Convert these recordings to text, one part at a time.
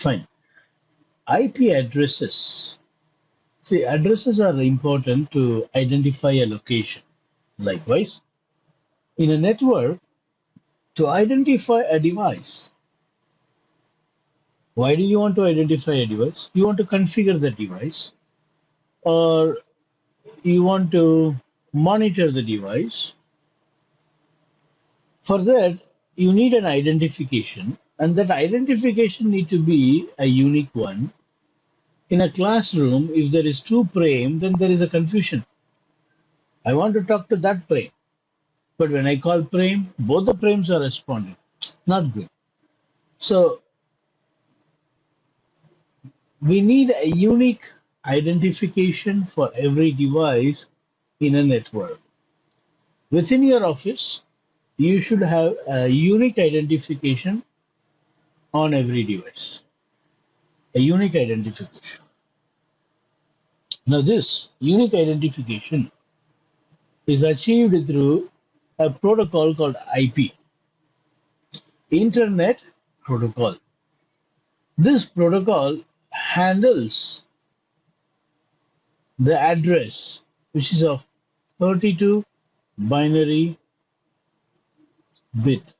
Fine. IP addresses. See, addresses are important to identify a location. Likewise, in a network, to identify a device, why do you want to identify a device? You want to configure the device, or you want to monitor the device. For that, you need an identification, and that identification need to be a unique one. In a classroom, if there is two prem, then there is a confusion. I want to talk to that prem, but when I call prem, both the prems are responding. Not good. So we need a unique identification for every device in a network. Within your office, you should have a unique identification on every device. A unique identification. Now this unique identification is achieved through a protocol called IP, Internet Protocol. This protocol handles the address, which is of 32 binary bit.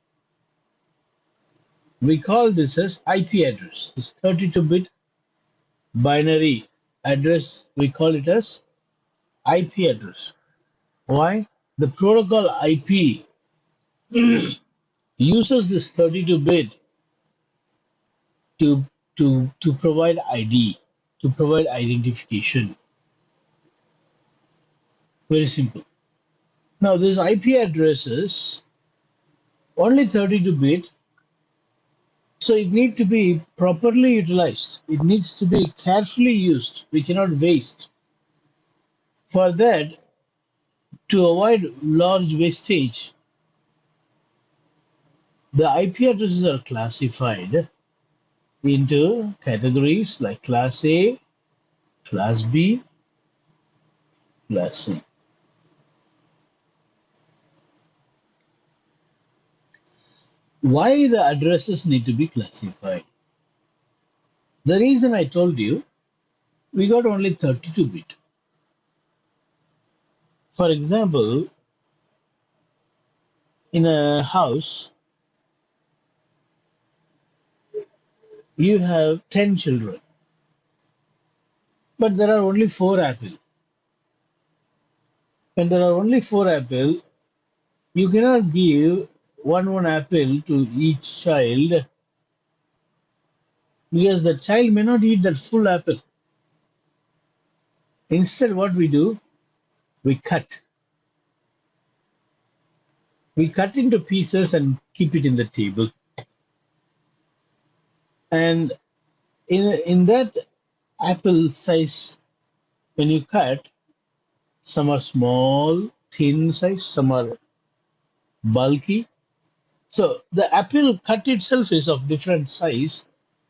We call this as IP address. This 32-bit binary address, we call it as IP address. Why? The protocol IP uses this 32-bit to provide ID, to provide identification. Very simple. Now this IP address is only 32-bit, so it needs to be properly utilized. It needs to be carefully used. We cannot waste. For that, to avoid large wastage, the IP addresses are classified into categories like Class A, Class B, Class C. Why the addresses need to be classified? The reason I told you, we got only 32-bit. For example, in a house, you have 10 children, but there are only 4 apples. When there are only 4 apples, you cannot give one apple to each child, because the child may not eat that full apple. Instead, what we do, we cut. We cut into pieces and keep it in the table. And in that apple size, when you cut, some are small, thin size, some are bulky. So the apple cut itself is of different size,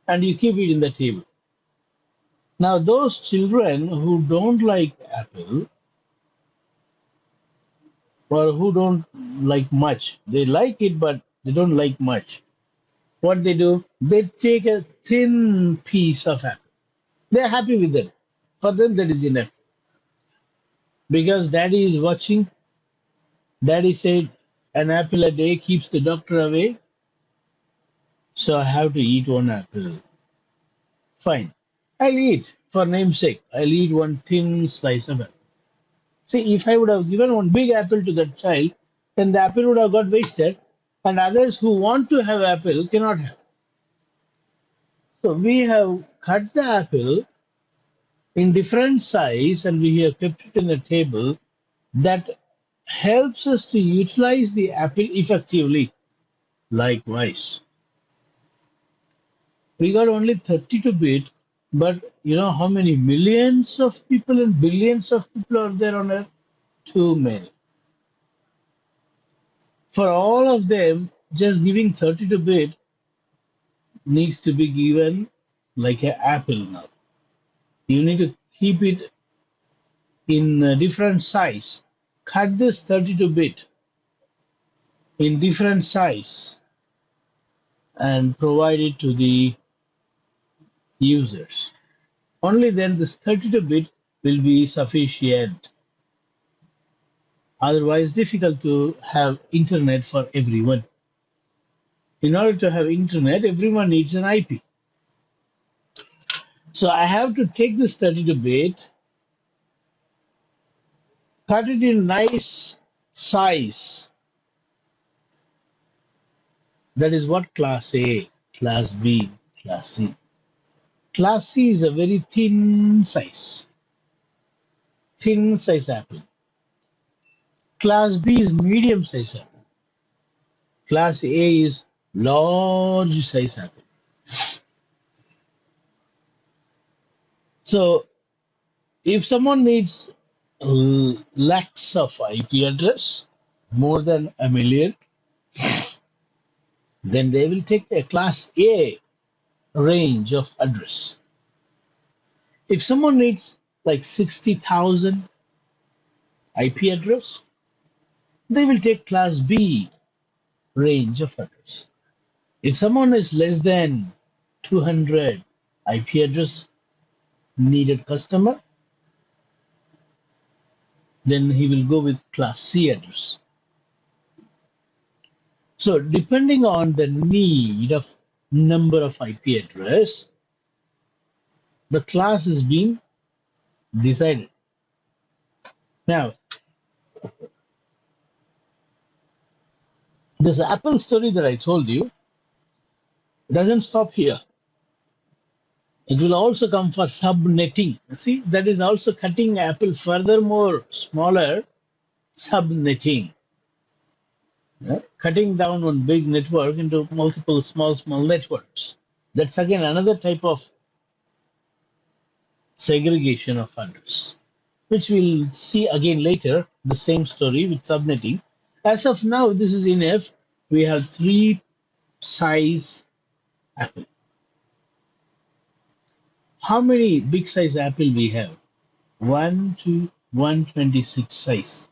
and you keep it in the table. Now those children who don't like apple, or who don't like much, they like it but they don't like much, what they do, they take a thin piece of apple. They're happy with it. For them that is enough. Because daddy is watching, daddy said an apple a day keeps the doctor away, so I have to eat 1 apple. Fine. I'll eat, for namesake. I'll eat 1 thin slice of apple. See, if I would have given 1 big apple to that child, then the apple would have got wasted, and others who want to have apple cannot have. So we have cut the apple in different size, and we have kept it in a table that helps us to utilize the apple effectively. Likewise, we got only 32-bit, but you know how many millions of people and billions of people are there on earth? Too many. For all of them, just giving 32-bit needs to be given like an apple now. You need to keep it in a different size. Cut this 32-bit in different size and provide it to the users. Only then this 32-bit will be sufficient. Otherwise, difficult to have internet for everyone. In order to have internet, everyone needs an IP. So I have to take this 32-bit, cut it in nice size. That is what class A, class B, class C. Class C is a very thin size apple. Class B is medium size apple. Class A is large size apple. So if someone needs lakhs of IP address, more than a million, then they will take a class A range of address. If someone needs like 60,000 IP address, they will take class B range of address. If someone is less than 200 IP address needed customer, then he will go with class C address. So depending on the need of number of IP address, the class is being decided. Now, this Apple story that I told you doesn't stop here. It will also come for subnetting. See, that is also cutting Apple furthermore smaller, subnetting. Cutting down one big network into multiple small networks. That's again another type of segregation of address, which we'll see again later, the same story with subnetting. As of now, this is enough. We have 3 size apple. How many big size apple we have? 1 to 126 size.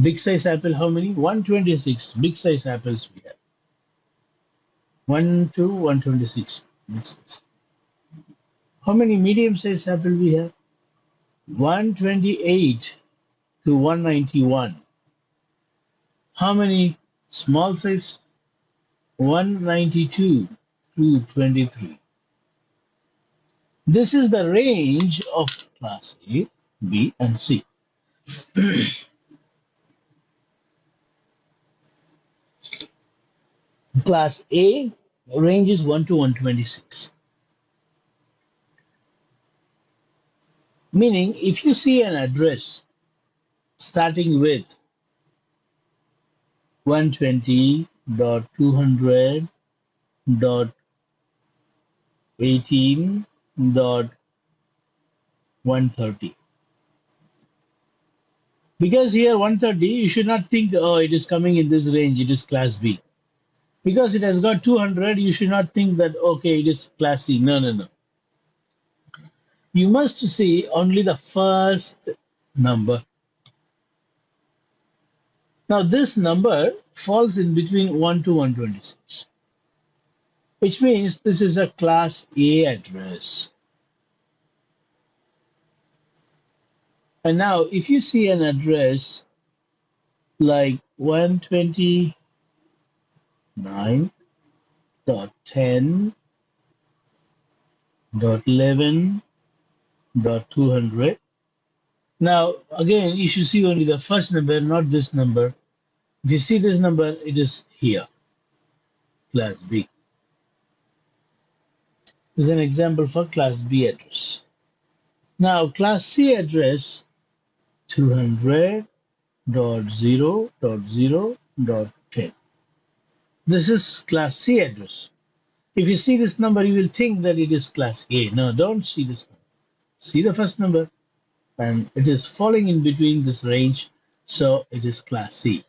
Big size apple, how many? 126 big size apples we have. 1 to 126 big size. How many medium size apple we have? 128 to 191. How many small size? 192 to 23. This is the range of class A, B, and C. Class A range is 1 to 126. Meaning, if you see an address starting with 120.200.18.130. Because here 130, you should not think, oh, it is coming in this range, it is class B. Because it has got 200, you should not think that, okay, it is class C. No, no, no. You must see only the first number. Now, this number falls in between 1 to 126, which means this is a class A address. And now, if you see an address like 129.10.11.200, now again, you should see only the first number, not this number. If you see this number, it is here, class B. This is an example for class B address. Now, class C address 200.0.0.10. This is class C address. If you see this number, you will think that it is class A. No, don't see this number. See the first number, and it is falling in between this range, so it is class C.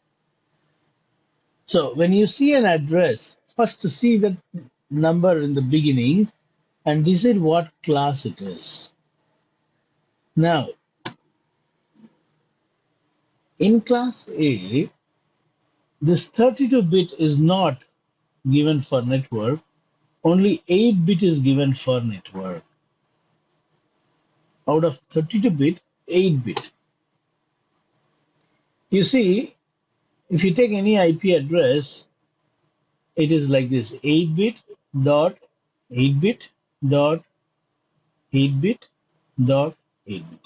So when you see an address, first to see that number in the beginning and decide what class it is. Now, in class A, this 32-bit is not given for network, Only 8 bit is given for network. Out of 32 bit, 8 bit. You see, if you take any IP address, it is like this: 8 bit dot 8 bit dot 8 bit dot 8 bit.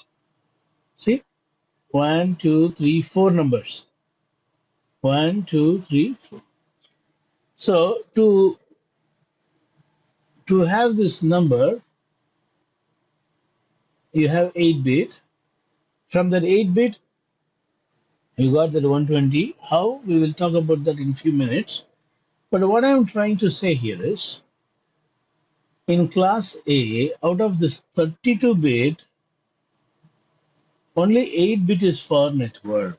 See, 1, 2, 3, 4 numbers. 1, 2, 3, 4. So to have this number, you have 8 bit. From that 8 bit, you got that 120. How? We will talk about that in few minutes. But what I'm trying to say here is, in class A, out of this 32 bit, only 8 bit is for network.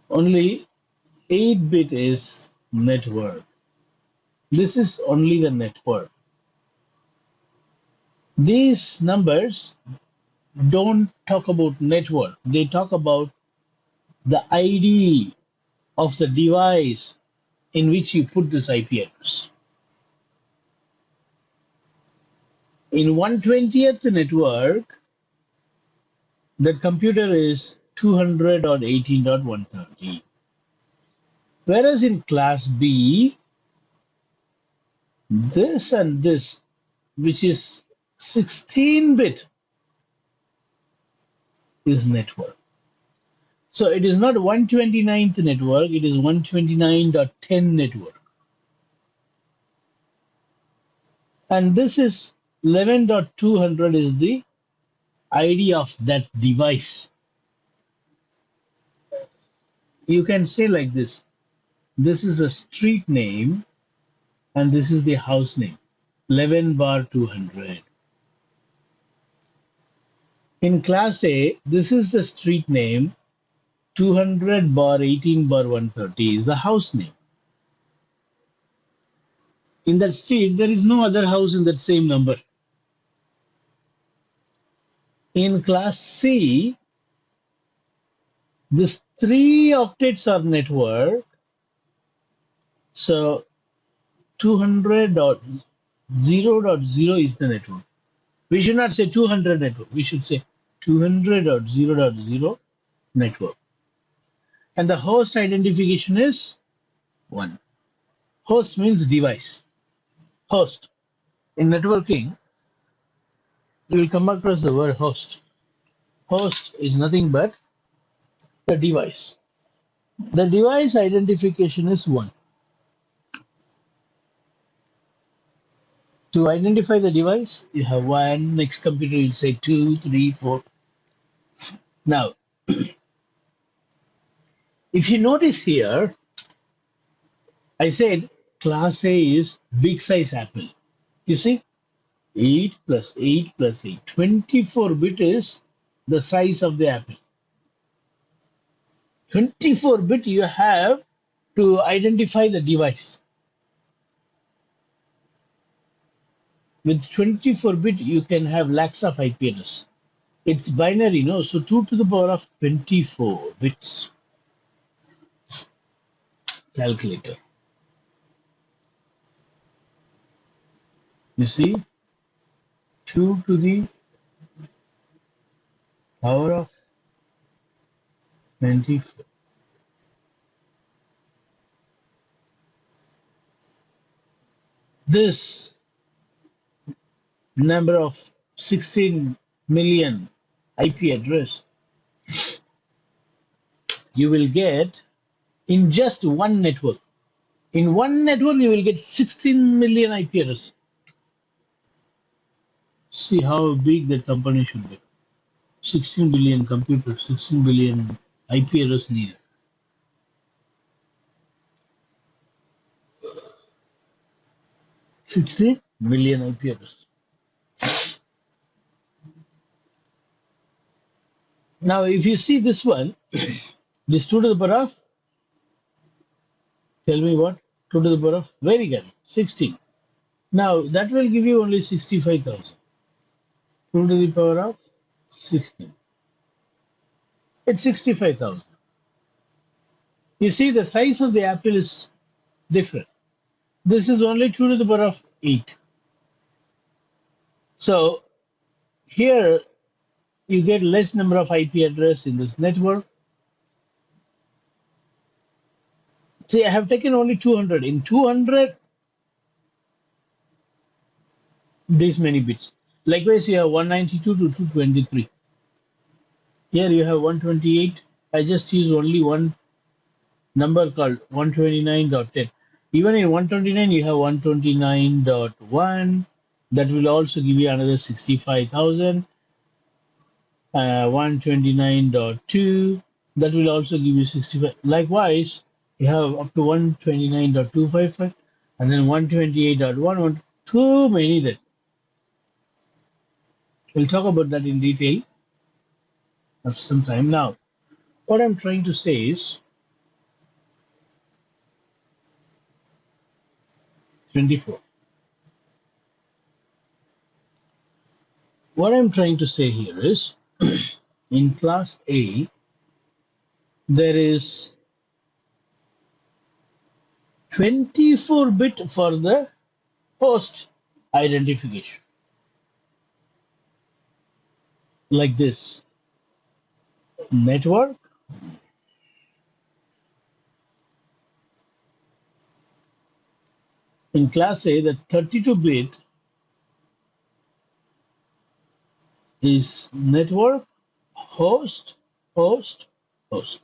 Only 8 bit is network. This is only the network. These numbers don't talk about network. They talk about the ID of the device in which you put this IP address. In 120th network, that computer is 200.18.130. Whereas in class B, this and this, which is 16-bit, is network. So it is not 129th network, it is 129.10 network. And this is 11.200 is the ID of that device. You can say like this: this is a street name and this is the house name, 11 bar 200. In class A, this is the street name, 200 bar 18 bar 130 is the house name. In that street, there is no other house in that same number. In class C, these 3 octets are network. So 200.0.0 is the network. We should not say 200 network. We should say 200.0.0 network. And the host identification is 1. Host means device. Host. In networking, you will come across the word host. Host is nothing but the device. The device identification is 1. To identify the device, you have 1. Next computer will say 2, 3, 4. Now, if you notice here, I said class A is big size apple. You see, 8 plus 8 plus 8. 24 bit is the size of the apple. 24 bit you have to identify the device. With 24 bit, you can have lakhs of IP address. It's binary, no? So 2 to the power of 24 bits. Calculator. You see, 2 to the power of 24. This number of 16 million IP address you will get in just one network. In one network, you will get 16 million IP address. See how big the company should be. 16 billion computers, 16 billion IP address needed. $60 million IP address. Now, if you see this one, this 2 to the power of, tell me what? 2 to the power of, very good, 16. Now, that will give you only 65,000. 2 to the power of 16. It's 65,000. You see, the size of the apple is different. This is only 2 to the power of 8. So here you get less number of IP address in this network. See, I have taken only 200. In 200, this many bits. Likewise, you have 192 to 223. Here you have 128. I just use only one number called 129.10. Even in 129, you have 129.1. That will also give you another 65,000. 129.2. That will also give you 65. Likewise, you have up to 129.255 and then 128.11. Too many that. We'll talk about that in detail after some time. Now, what I'm trying to say is 24. What I'm trying to say here is in class A, there is 24-bit for the host identification, like this. Network, in class A, the 32-bit is network, host, host, host.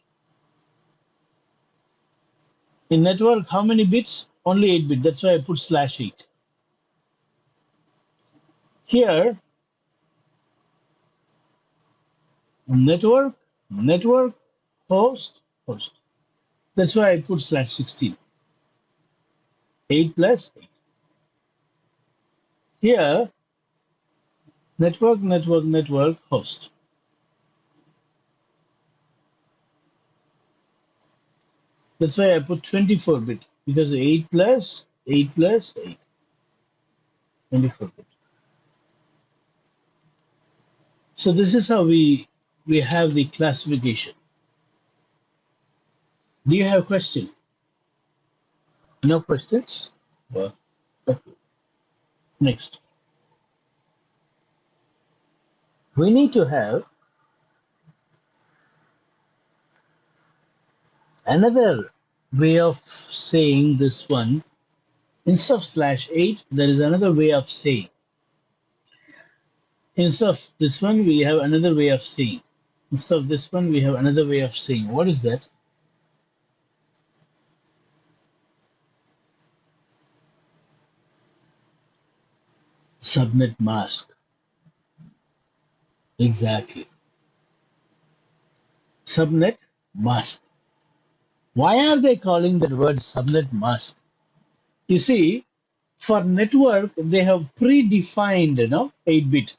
In network, how many bits? Only 8-bit. That's why I put /8. Here, network, network, host, host. That's why I put /16. 8 plus 8. Here, network, network, network, host. That's why I put 24-bit, because 8 plus 8 plus 8. 24-bit. So this is how we have the classification. Do you have question? No questions? Well, okay. Next. We need to have another way of saying this one. Instead of /8, there is another way of saying. Instead of this one, we have another way of saying. Instead of this one, we have another way of saying. What is that? Subnet mask. Exactly. Subnet mask. Why are they calling that word subnet mask? You see, for network, they have predefined, 8-bit.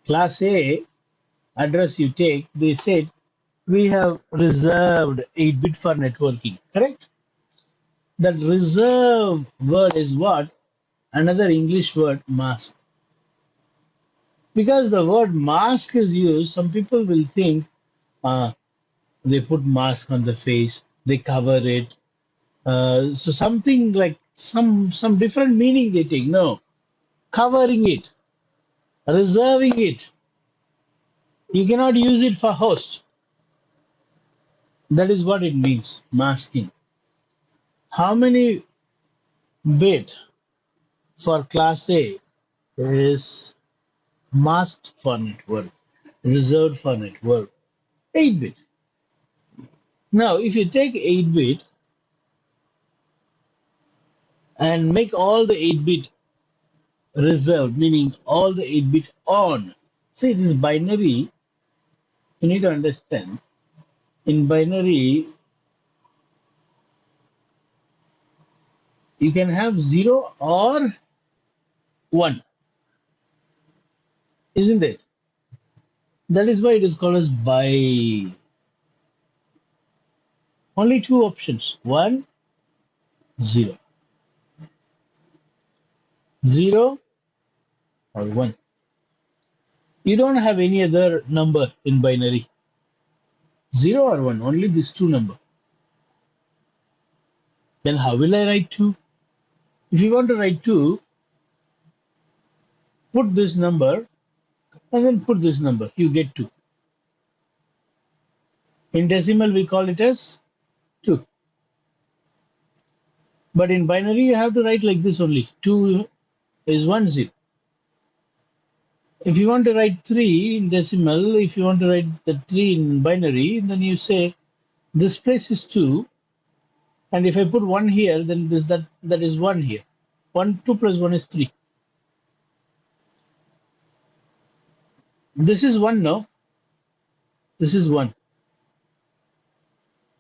Class A address you take, they said, we have reserved 8-bit for networking, correct? That reserve word is what? Another English word, mask. Because the word mask is used, some people will think they put mask on the face, they cover it. So something like some different meaning they take. No, covering it, reserving it. You cannot use it for host. That is what it means, masking. How many bit for class A is masked for network, reserved for network? 8-bit. Now, if you take 8-bit and make all the 8-bit reserved, meaning all the 8-bit on. See, this binary, you need to understand. In binary, you can have 0 or 1, isn't it? That is why it is called as by. Only 2 options, 1, 0. 0 or 1. You don't have any other number in binary. 0 or 1, only these 2 number. Then how will I write 2? If you want to write 2, put this number and then put this number. You get 2. In decimal, we call it as 2. But in binary, you have to write like this only. 2 is 1 0. If you want to write 3 in decimal, if you want to write the 3 in binary, then you say this place is 2. And if I put 1 here, then that is 1 here. 2 plus 1 is 3. This is 1 now. This is 1.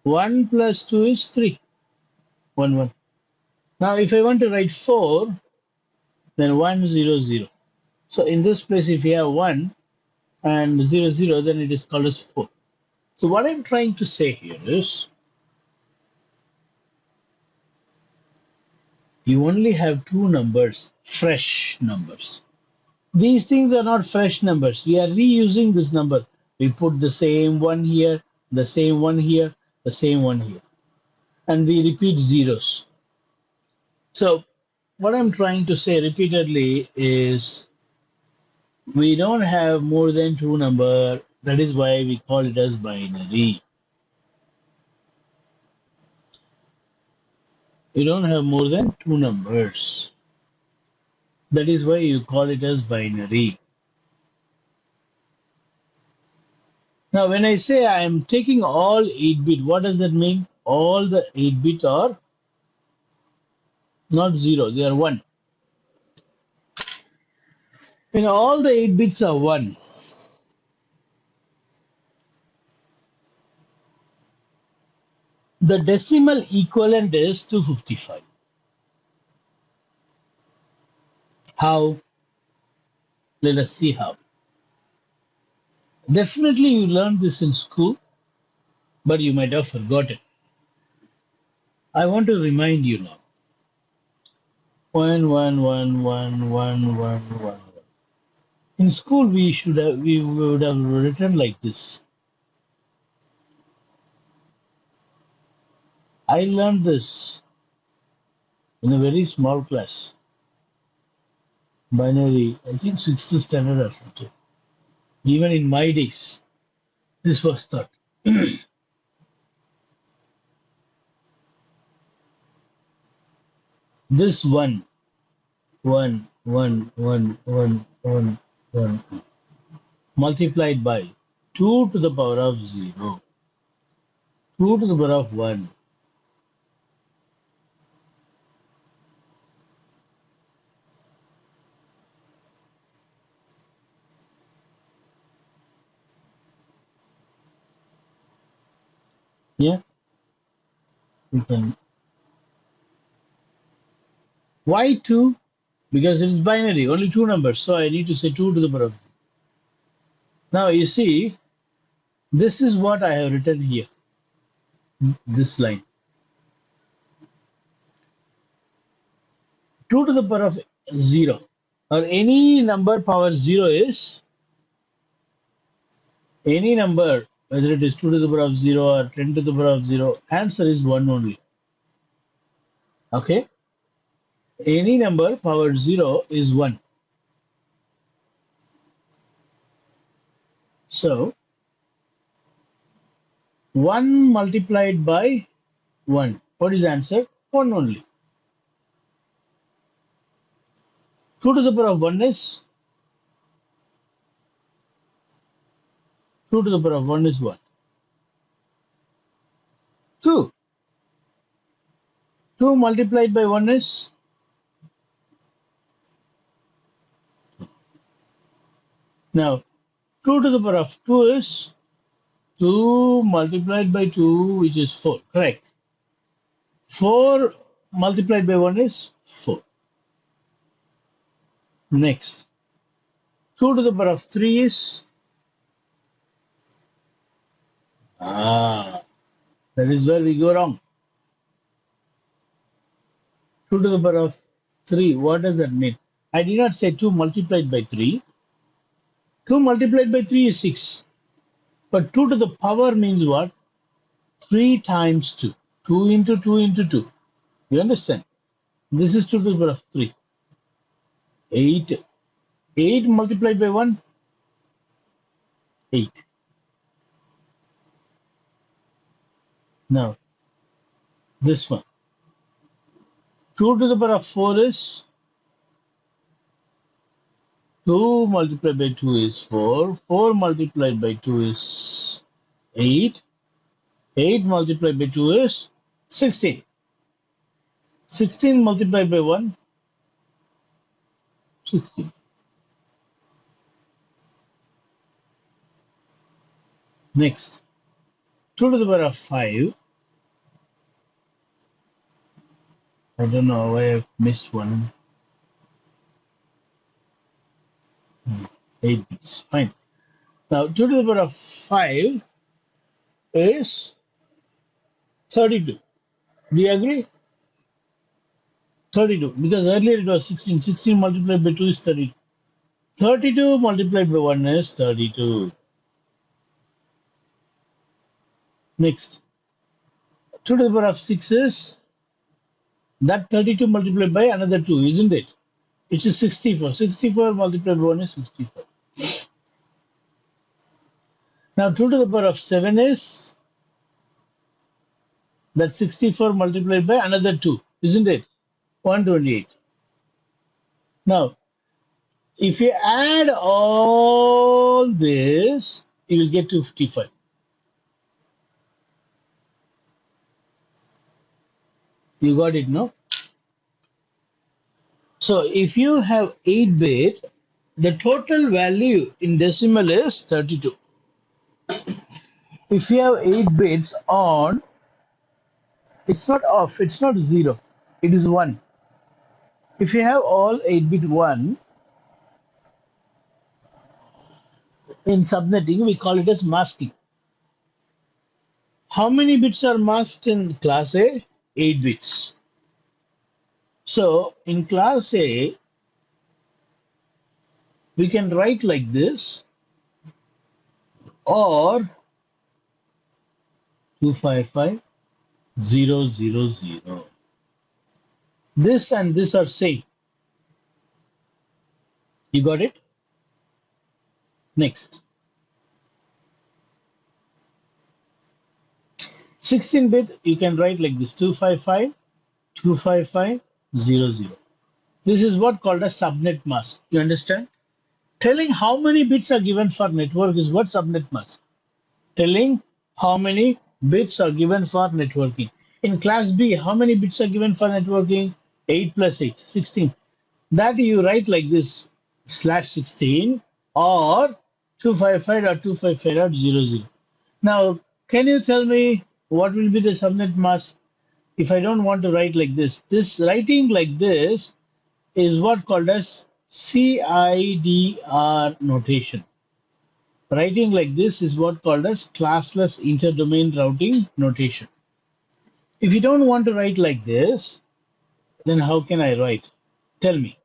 1 plus 2 is 3. 1, 1. Now, if I want to write 4, then 1, 0, 0. So in this place, if you have 1 and 0, 0, then it is called as 4. So what I'm trying to say here is, you only have 2 numbers, fresh numbers. These things are not fresh numbers. We are reusing this number. We put the same one here, the same one here, the same one here. And we repeat zeros. So what I'm trying to say repeatedly is, we don't have more than 2 numbers. That is why we call it as binary. You don't have more than 2 numbers. That is why you call it as binary. Now, when I say I am taking all 8-bit, what does that mean? All the 8-bit are not 0, they are 1. When all the 8 bits are 1, the decimal equivalent is 255. How? Let us see how. Definitely you learned this in school, but you might have forgotten. I want to remind you now. 1, 1, 1, 1, 1, 1, 1. In school, we would have written like this. I learned this in a very small class. Binary, I think 6th standard or something. Even in my days, this was taught. This 1, 1, 1, 1, 1, 1, 1, multiplied by 2 to the power of 0, 2 to the power of 1. Yeah, we can. Why 2? Because it is binary, only 2 numbers. So I need to say 2 to the power of 0. Now you see, this is what I have written here. This line. 2 to the power of 0, or any number power 0 is any number, whether it is 2 to the power of 0 or 10 to the power of 0, answer is 1 only. Okay? Any number power 0 is 1. So 1 multiplied by 1. What is the answer? 1 only. 2 to the power of 1 is 2 to the power of 1 is what? 2. 2 multiplied by 1 is, now 2 to the power of 2 is 2 multiplied by 2, which is 4. Correct. 4 multiplied by 1 is 4. Next. 2 to the power of 3 is, that is where we go wrong. 2 to the power of 3, what does that mean? I did not say 2 multiplied by 3. 2 multiplied by 3 is 6. But 2 to the power means what? 3 times 2. 2 into 2 into 2. You understand? This is 2 to the power of 3. 8. 8 multiplied by 1, 8. Now, this one. 2 to the power of 4 is 2 multiplied by 2 is 4. 4 multiplied by 2 is 8. 8 multiplied by 2 is 16. 16 multiplied by 1, 16. Next, 2 to the power of 5. I don't know why I've missed one. 8 bits. Fine. Now, 2 to the power of 5 is 32. Do you agree? 32. Because earlier it was 16. 16 multiplied by 2 is 32. 32 multiplied by 1 is 32. Next, 2 to the power of 6 is that 32 multiplied by another 2, isn't it? Which is 64. 64 multiplied by 1 is 64. Now 2 to the power of 7 is that 64 multiplied by another 2, isn't it? 128. Now, if you add all this, you will get 255. You got it, no? So if you have 8-bit, the total value in decimal is 32. If you have 8 bits on, it's not off, it's not 0, it is 1. If you have all 8-bit 1, in subnetting, we call it as masking. How many bits are masked in class A? 8 bits. So in class A, we can write like this, or 255000. This and this are same. You got it? Next. 16-bit, you can write like this, 255-255-00. This is what called a subnet mask. You understand? Telling how many bits are given for network is what subnet mask. Telling how many bits are given for networking. In class B, how many bits are given for networking? 8 plus 8, 16. That you write like this, /16 or 255.255.00. Now, can you tell me what will be the subnet mask if I don't want to write like this? This writing like this is what called as CIDR notation. Writing like this is what called as classless interdomain routing notation. If you don't want to write like this, then how can I write? Tell me.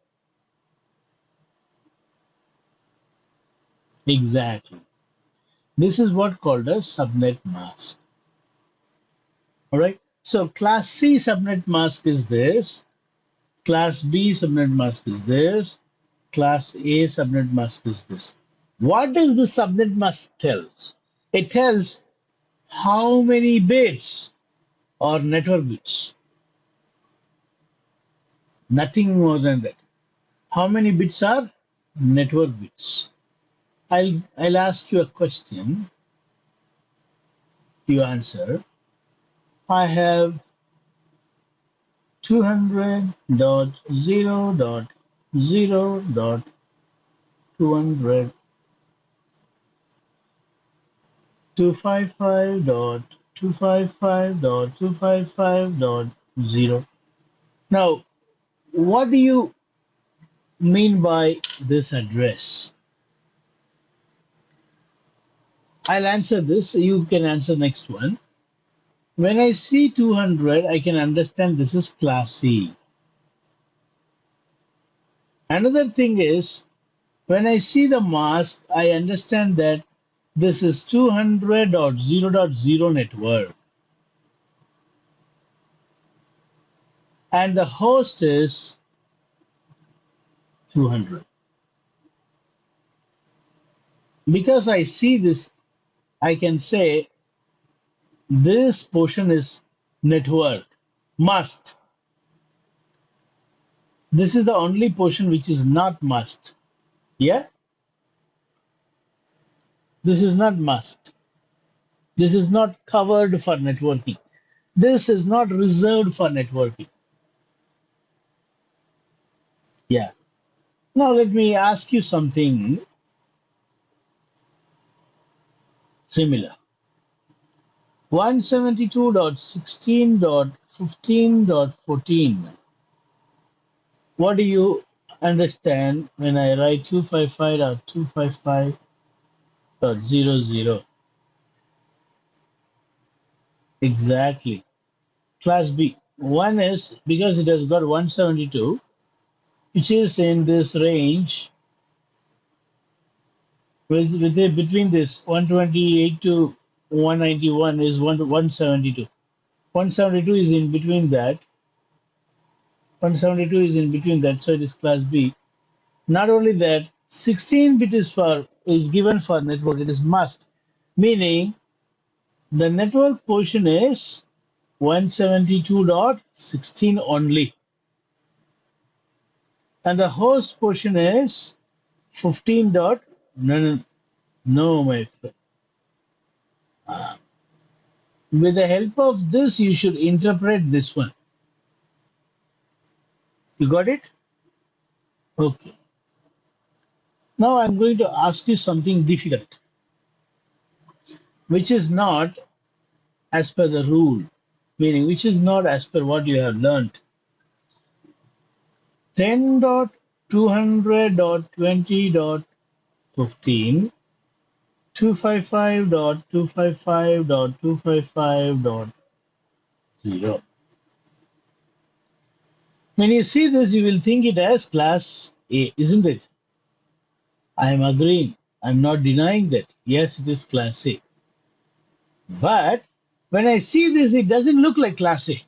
Exactly. This is what called as subnet mask. All right. So class C subnet mask is this. Class B subnet mask is this. Class A subnet mask is this. What does the subnet mask tells? It tells how many bits or network bits. Nothing more than that. How many bits are network bits? I'll ask you a question. You answer. I have 200.0.0.200 255.255.255.0. Now, what do you mean by this address? I'll answer this. You can answer next one. When I see 200, I can understand this is class C. Another thing is, when I see the mask, I understand that this is 200.0.0 network. and the host is 200. Because I see this, I can say this portion is network must. This is the only portion which is not must. Yeah, this is not must. This is not covered for networking. This is not reserved for networking. Yeah. Now let me ask you something similar. 172.16.15.14. What do you understand when I write 255.255.00? Exactly. Class B. One is because it has got 172, which is in this range with it between this 128 to 191 is 172. 172 is in between that. 172 is in between that, so it is class B. Not only that, 16 bit is given for network. It is must, meaning the network portion is 172.16 only, and the host portion is 15 dot. No, no, no, my friend. With the help of this, you should interpret this one. You got it? Okay. Now I'm going to ask you something difficult, which is not as per the rule, meaning which is not as per what you have learned. 10.200.20.15, 255.255.255.0. When you see this, you will think it as class A, isn't it? I am agreeing. I'm not denying that. Yes, it is class A. But when I see this, it doesn't look like class A.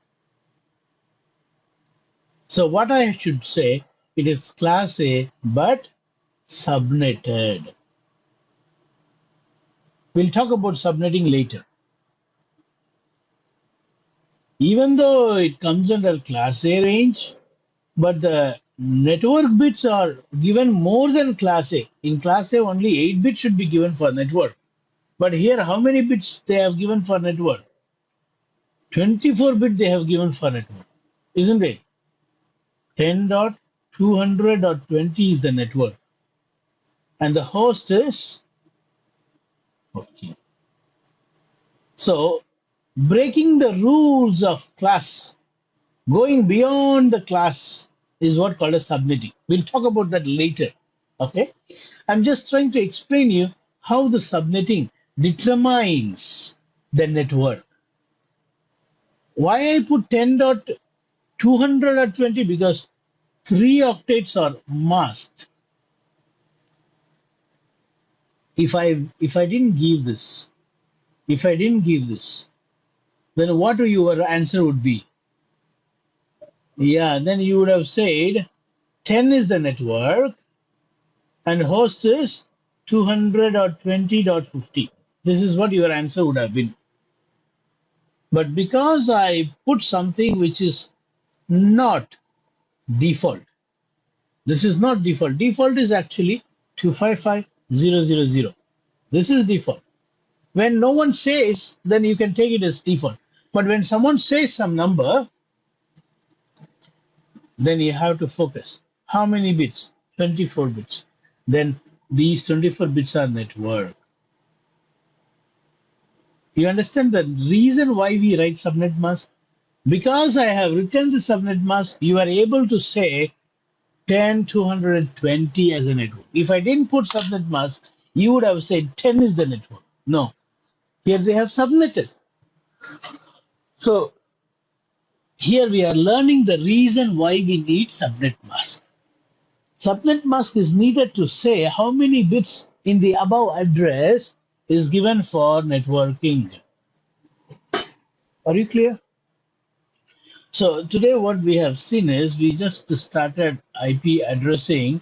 So what I should say, it is class A, but subnetted. We'll talk about subnetting later. Even though it comes under class A range, but the network bits are given more than class A. In class A, only 8 bits should be given for network. But here, how many bits they have given for network? 24 bit they have given for network, isn't it? 10.200.20 is the network, and the host is 15. So, breaking the rules of class, going beyond the class is what called as subnetting. We'll talk about that later. Okay? I'm just trying to explain you how the subnetting determines the network. Why I put 10.200.20? Because 3 octets are must. If I didn't give this, then what your answer would be? Yeah, then you would have said 10 is the network and host is 200.20.50. This is what your answer would have been. But because I put something which is not default, this is not default. Default is actually 255.000. This is default. When no one says, then you can take it as default. But when someone says some number, then you have to focus. How many bits? 24 bits. Then these 24 bits are network. You understand the reason why we write subnet mask? Because I have written the subnet mask, you are able to say 10.220 as a network. If I didn't put subnet mask, you would have said 10 is the network. No. Here they have subnetted. So here we are learning the reason why we need subnet mask. Subnet mask is needed to say how many bits in the above address is given for networking. Are you clear? So today what we have seen is we just started IP addressing.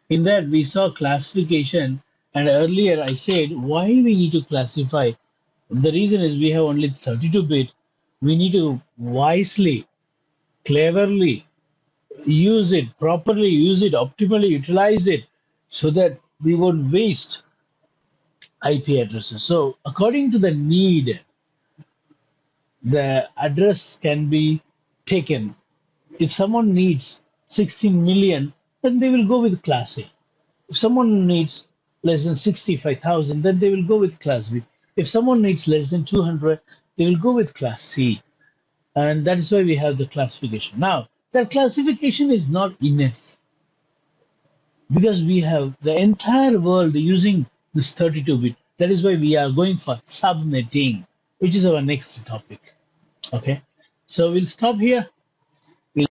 In that we saw classification, and earlier I said why we need to classify. The reason is we have only 32-bit. We need to wisely, cleverly use it, properly use it, optimally utilize it so that we won't waste IP addresses. So according to the need, the address can be taken. If someone needs 16 million, then they will go with class A. If someone needs less than 65,000, then they will go with class B. If someone needs less than 200, they will go with class C. And that is why we have the classification. Now, that classification is not enough because we have the entire world using this 32-bit. That is why we are going for subnetting, which is our next topic. Okay. So we'll stop here. We'll